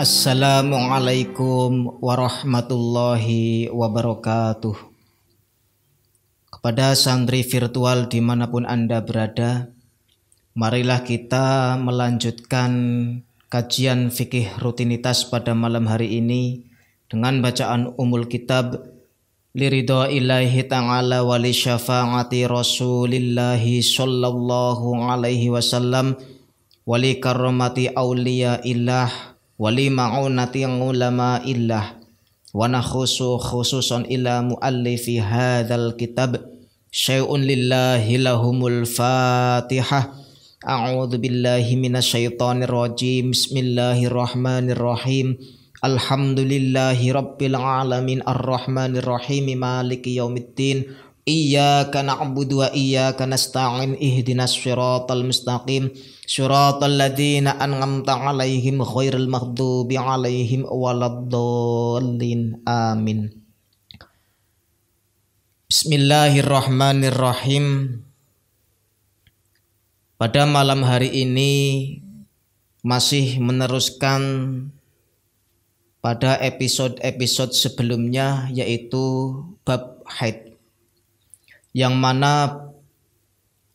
Assalamualaikum warahmatullahi wabarakatuh. Kepada santri virtual dimanapun Anda berada, marilah kita melanjutkan kajian fikih rutinitas pada malam hari ini dengan bacaan Ummul Kitab liridha ilahi ta'ala wa li syafa'ati rasulillahi sallallahu alaihi wasallam wa li karramati awliya illah wali ma'unati ulama illah wa nakhusu khususan ila muallifi hadzal kitab syai'un lillahi lahumul fatihah. A'udzu billahi minasyaitonir rajim. Bismillahirrahmanirrahim. Alhamdulillahi rabbil alamin arrahmanir rahim maliki yaumiddin. Iyyaka na'budu wa iyyaka nasta'in ihdinas siratal mustaqim siratal ladzina an'amta 'alaihim ghairil maghdubi 'alaihim waladdallin amin. Bismillahirrahmanirrahim. Pada malam hari ini masih meneruskan pada episode-episode sebelumnya, yaitu bab haid, yang mana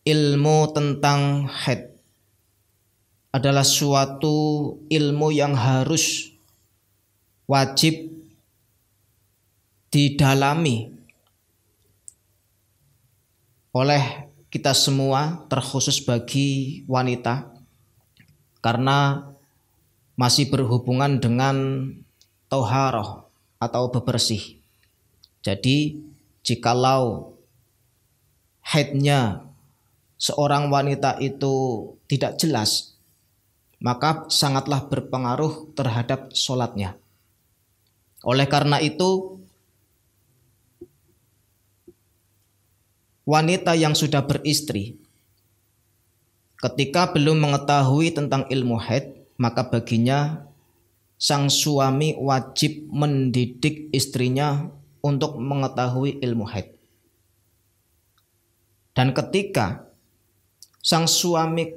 ilmu tentang haid adalah suatu ilmu yang harus wajib didalami oleh kita semua, terkhusus bagi wanita, karena masih berhubungan dengan thaharah atau bebersih. Jadi jikalau haidnya seorang wanita itu tidak jelas, maka sangatlah berpengaruh terhadap sholatnya. Oleh karena itu, wanita yang sudah beristri, ketika belum mengetahui tentang ilmu haid, maka baginya sang suami wajib mendidik istrinya untuk mengetahui ilmu haid. Dan ketika sang suami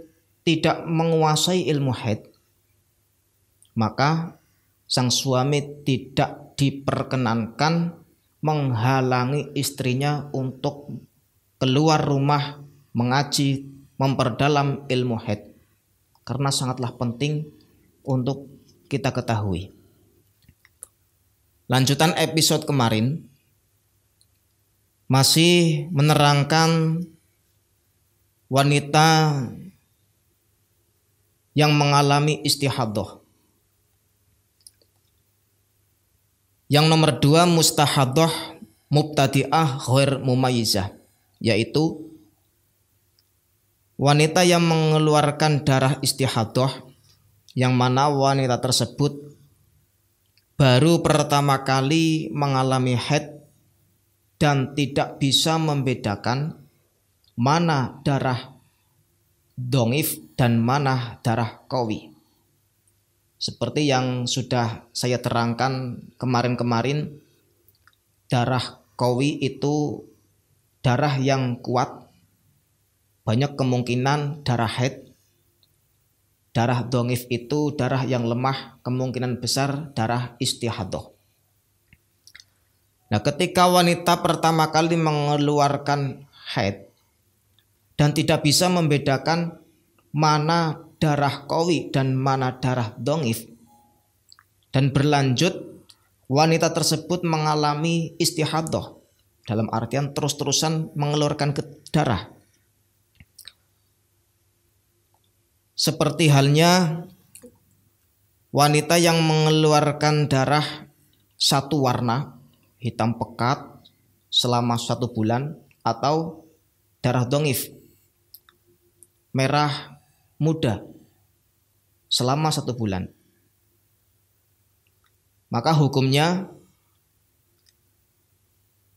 tidak menguasai ilmu haid, maka sang suami tidak diperkenankan menghalangi istrinya untuk keluar rumah mengaji, memperdalam ilmu haid, karena sangatlah penting untuk kita ketahui. Lanjutan episode kemarin masih menerangkan wanita yang mengalami istihadah. Yang nomor 2, mustahadah mubtadi'ah ghair mumayyizah, yaitu wanita yang mengeluarkan darah istihadah, yang mana wanita tersebut baru pertama kali mengalami haid dan tidak bisa membedakan mana darah dha'if dan mana darah qawi. Seperti yang sudah saya terangkan kemarin-kemarin, darah qawi itu darah yang kuat, banyak kemungkinan darah haid. Darah dha'if itu darah yang lemah, kemungkinan besar darah istihadah. Nah, ketika wanita pertama kali mengeluarkan haid dan tidak bisa membedakan mana darah qawi dan mana darah dha'if, dan berlanjut wanita tersebut mengalami istihadah, dalam artian terus-terusan mengeluarkan darah, seperti halnya wanita yang mengeluarkan darah satu warna, hitam pekat, selama 1 bulan, atau darah dha'if, merah muda, selama 1 bulan. Maka hukumnya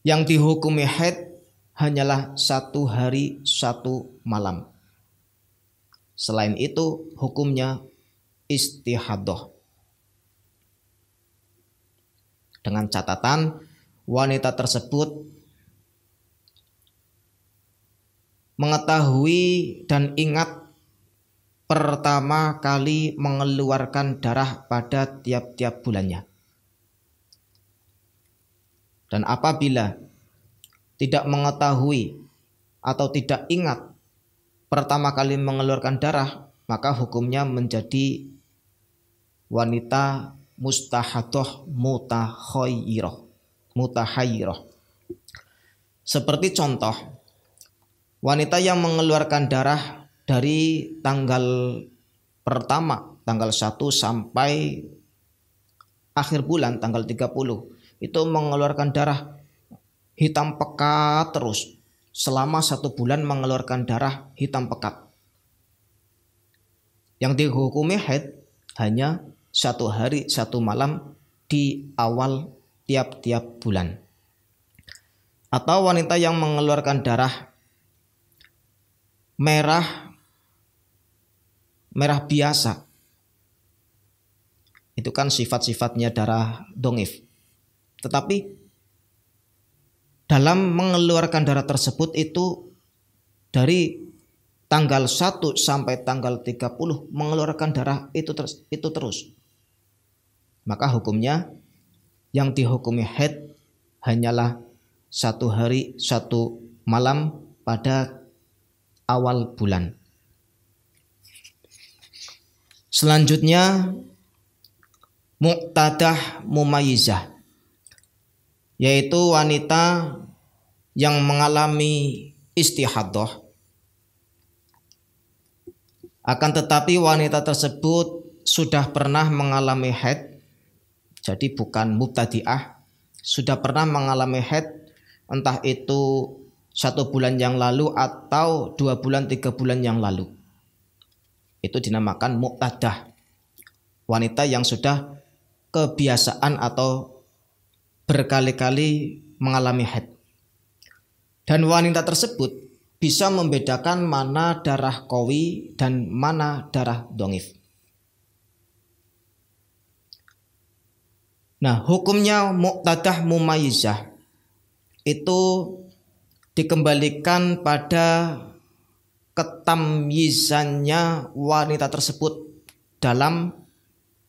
yang dihukumi haid hanyalah 1 hari 1 malam. Selain itu hukumnya istihadah. Dengan catatan wanita tersebut mengetahui dan ingat pertama kali mengeluarkan darah pada tiap-tiap bulannya. Dan apabila tidak mengetahui atau tidak ingat pertama kali mengeluarkan darah, maka hukumnya menjadi wanita mustahadah mutahayyirah. Seperti contoh, wanita yang mengeluarkan darah dari tanggal pertama, tanggal 1 sampai akhir bulan tanggal 30, itu mengeluarkan darah hitam pekat terus. Selama 1 bulan mengeluarkan darah hitam pekat. Yang dihukumi haid hanya 1 hari 1 malam di awal tiap-tiap bulan. Atau wanita yang mengeluarkan darah merah biasa. Itu kan sifat-sifatnya darah dha'if. Tetapi dalam mengeluarkan darah tersebut itu dari tanggal 1 sampai tanggal 30 mengeluarkan darah itu terus. Maka hukumnya yang dihukumi haid hanyalah 1 hari 1 malam pada awal bulan. Selanjutnya muqtadah mumayyizah, yaitu wanita yang mengalami istihadah, akan tetapi wanita tersebut sudah pernah mengalami haid, jadi bukan mubtadi'ah, sudah pernah mengalami haid, entah itu 1 bulan yang lalu atau 2 bulan 3 bulan yang lalu. Itu dinamakan muqtadah, wanita yang sudah kebiasaan atau berkali-kali mengalami haid. Dan wanita tersebut bisa membedakan mana darah qawi dan mana darah dha'if. Nah, hukumnya muqtadah mumayyizah itu dikembalikan pada ketamyizannya wanita tersebut dalam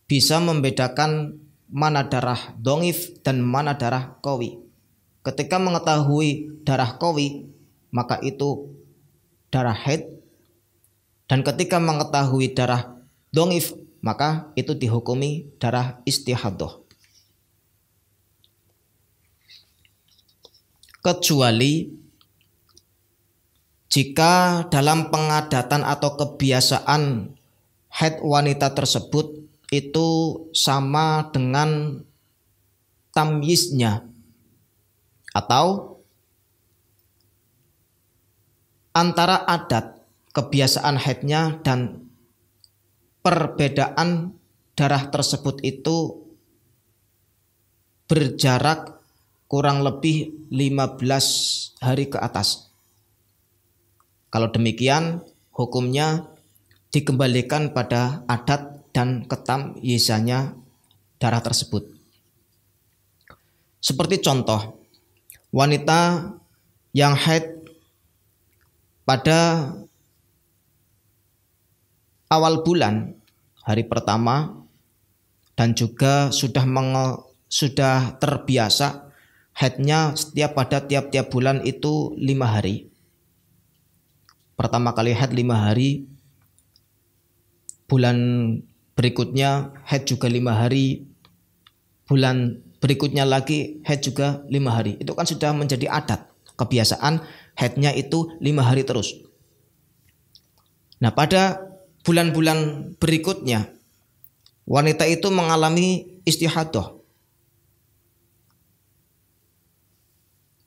bisa membedakan mana darah dha'if dan mana darah qawi. Ketika mengetahui darah qawi, maka itu darah haid, dan ketika mengetahui darah dha'if, maka itu dihukumi darah istihadah. Kecuali jika dalam pengadatan atau kebiasaan haid wanita tersebut itu sama dengan tamyiznya, atau antara adat kebiasaan haidnya dan perbedaan darah tersebut itu berjarak kurang lebih 15 hari ke atas. Kalau demikian, hukumnya dikembalikan pada adat dan ketamyizannya darah tersebut. Seperti contoh, wanita yang haid pada awal bulan, hari pertama, dan juga sudah terbiasa haidnya pada tiap-tiap bulan itu 5 hari. Pertama kali haid 5 hari, bulan berikutnya haid juga 5 hari, bulan berikutnya lagi haid juga 5 hari. Itu kan sudah menjadi adat, kebiasaan haidnya itu 5 hari terus. Nah, pada bulan-bulan berikutnya wanita itu mengalami istihadah.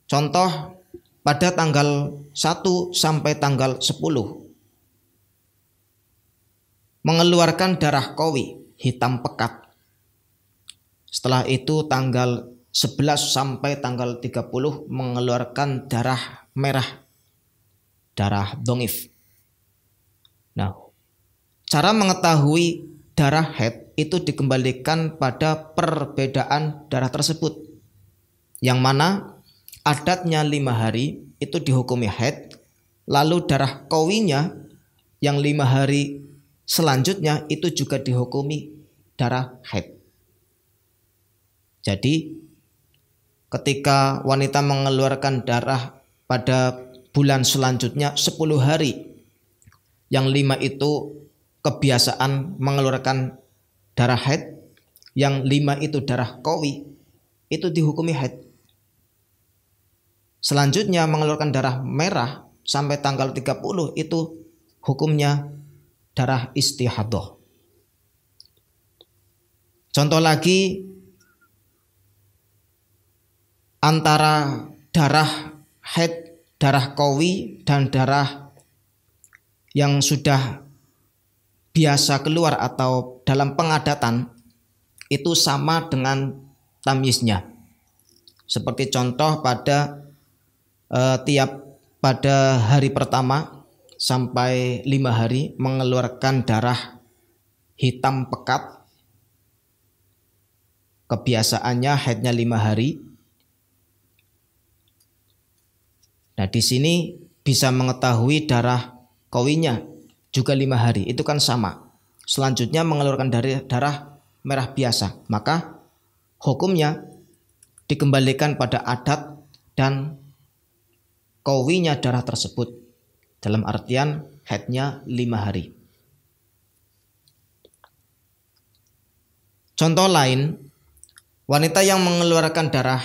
Contoh, pada tanggal 1 sampai tanggal 10 mengeluarkan darah qawi hitam pekat. Setelah itu tanggal 11 sampai tanggal 30 mengeluarkan darah merah, darah dha'if. Nah, cara mengetahui darah haid itu dikembalikan pada perbedaan darah tersebut, yang mana adatnya 5 hari itu dihukumi haid, lalu darah qawinya yang 5 hari selanjutnya itu juga dihukumi darah haid. Jadi ketika wanita mengeluarkan darah pada bulan selanjutnya 10 hari, yang 5 itu kebiasaan mengeluarkan darah haid, yang 5 itu darah qawi, itu dihukumi haid. Selanjutnya mengeluarkan darah merah sampai tanggal 30 itu hukumnya darah istihadah. Contoh lagi, antara darah haid, darah qawi dan darah yang sudah biasa keluar atau dalam pengadatan itu sama dengan tamyiznya. Seperti contoh pada pada hari pertama sampai 5 hari mengeluarkan darah hitam pekat. Kebiasaannya haidnya 5 hari. Nah, di sini bisa mengetahui darah qawinya juga 5 hari, itu kan sama. Selanjutnya mengeluarkan darah merah biasa, maka hukumnya dikembalikan pada adat dan qawinya darah tersebut, dalam artian haidnya 5 hari. Contoh lain, wanita yang mengeluarkan darah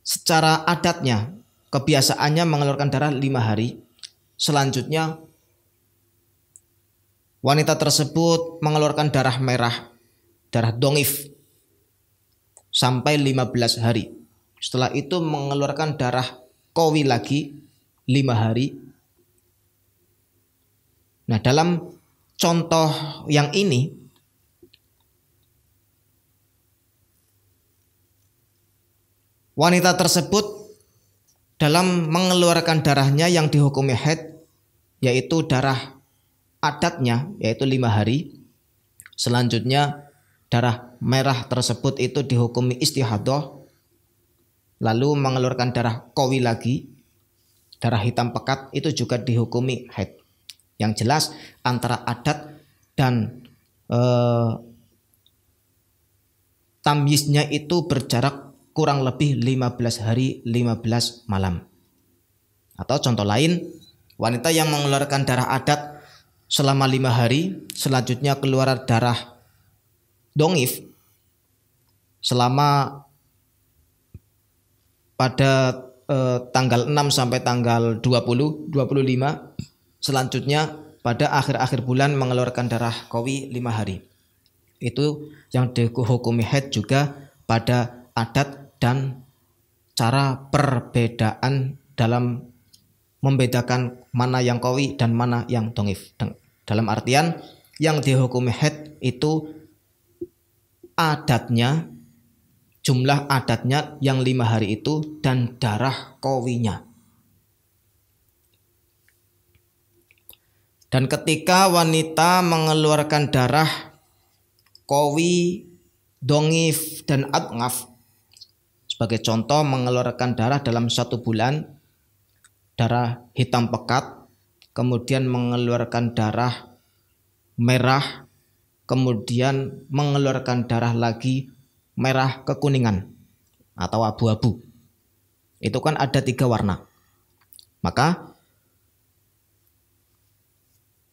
secara adatnya, kebiasaannya mengeluarkan darah 5 hari. Selanjutnya wanita tersebut mengeluarkan darah merah, darah dongif sampai 15 hari. Setelah itu mengeluarkan darah qawi lagi 5 hari. Nah, dalam contoh yang ini wanita tersebut dalam mengeluarkan darahnya yang dihukumi haid, yaitu darah adatnya, yaitu 5 hari. Selanjutnya darah merah tersebut itu dihukumi istihadah, lalu mengeluarkan darah qawi lagi, darah hitam pekat itu juga dihukumi haid. Yang jelas antara adat dan tamyiznya itu berjarak kurang lebih 15 hari 15 malam. Atau contoh lain, wanita yang mengeluarkan darah adat selama 5 hari, selanjutnya keluar darah dongif selama pada tanggal 6 sampai tanggal 20, 25, selanjutnya pada akhir-akhir bulan mengeluarkan darah qawi 5 hari. Itu yang dihukumi haid juga pada adat dan cara perbedaan dalam membedakan mana yang qawi dan mana yang dongif. Dalam artian yang dihukumi haid itu adatnya, jumlah adatnya yang 5 hari itu dan darah qawinya. Dan ketika wanita mengeluarkan darah qawi, dongif, dan adngaf, sebagai contoh mengeluarkan darah dalam 1 bulan, darah hitam pekat, kemudian mengeluarkan darah merah, kemudian mengeluarkan darah lagi merah kekuningan atau abu-abu. Itu kan ada 3 warna. Maka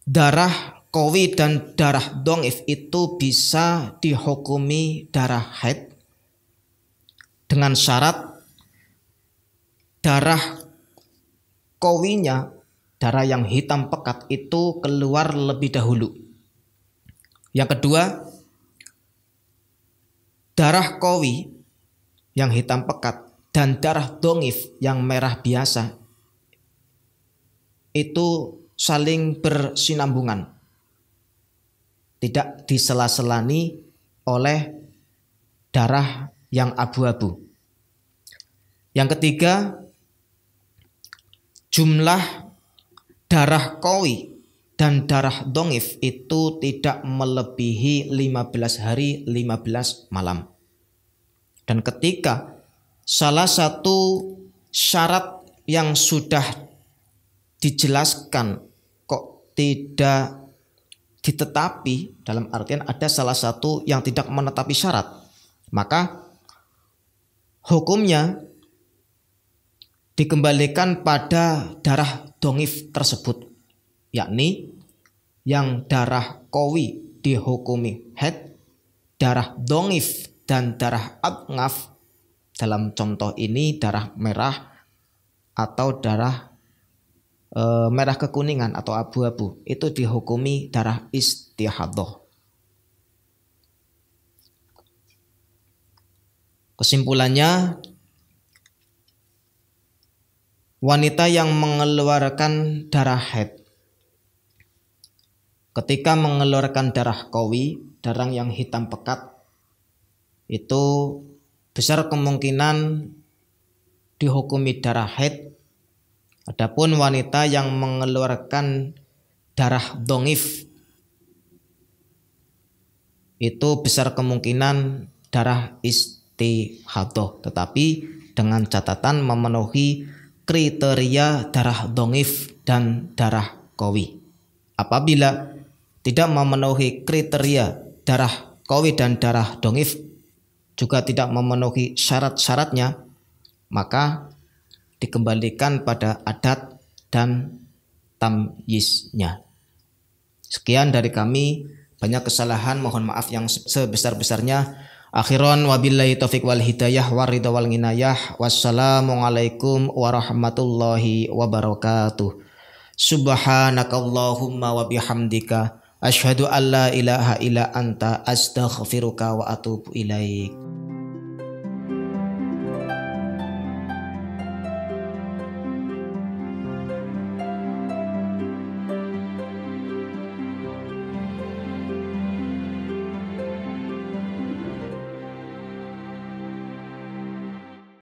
darah qawi dan darah dongif itu bisa dihukumi darah haid dengan syarat darah qawinya, darah yang hitam pekat itu keluar lebih dahulu. Yang kedua, darah qawi yang hitam pekat dan darah dongif yang merah biasa itu saling bersinambungan, tidak disela-selani oleh darah yang abu-abu. Yang ketiga, jumlah darah qawi dan darah dongif itu tidak melebihi 15 hari 15 malam. Dan ketika salah satu syarat yang sudah dijelaskan kok tidak ditetapi, dalam artian ada salah satu yang tidak menetapi syarat, maka hukumnya dikembalikan pada darah dongif tersebut, yakni yang darah qawi dihukumi haid, darah dongif dan darah adngaf, dalam contoh ini darah merah atau darah merah kekuningan atau abu-abu, itu dihukumi darah istihadhah. Kesimpulannya, wanita yang mengeluarkan darah haid ketika mengeluarkan darah qawi, darah yang hitam pekat, itu besar kemungkinan dihukumi darah haid. Adapun wanita yang mengeluarkan darah dongif, itu besar kemungkinan darah istihadhah, tetapi dengan catatan memenuhi kriteria darah dongif dan darah qawi. Apabila tidak memenuhi kriteria darah qawi dan darah dongif, juga tidak memenuhi syarat-syaratnya, maka dikembalikan pada adat dan tamyiznya. Sekian dari kami, banyak kesalahan, mohon maaf yang sebesar-besarnya. Akhiran wabillahi taufiq wal hidayah waridha wal nginayah. Wassalamualaikum warahmatullahi wabarakatuh. Subhanakallahumma wa bihamdika asyhadu an la ilaha illa anta astaghfiruka wa atubu ilaik.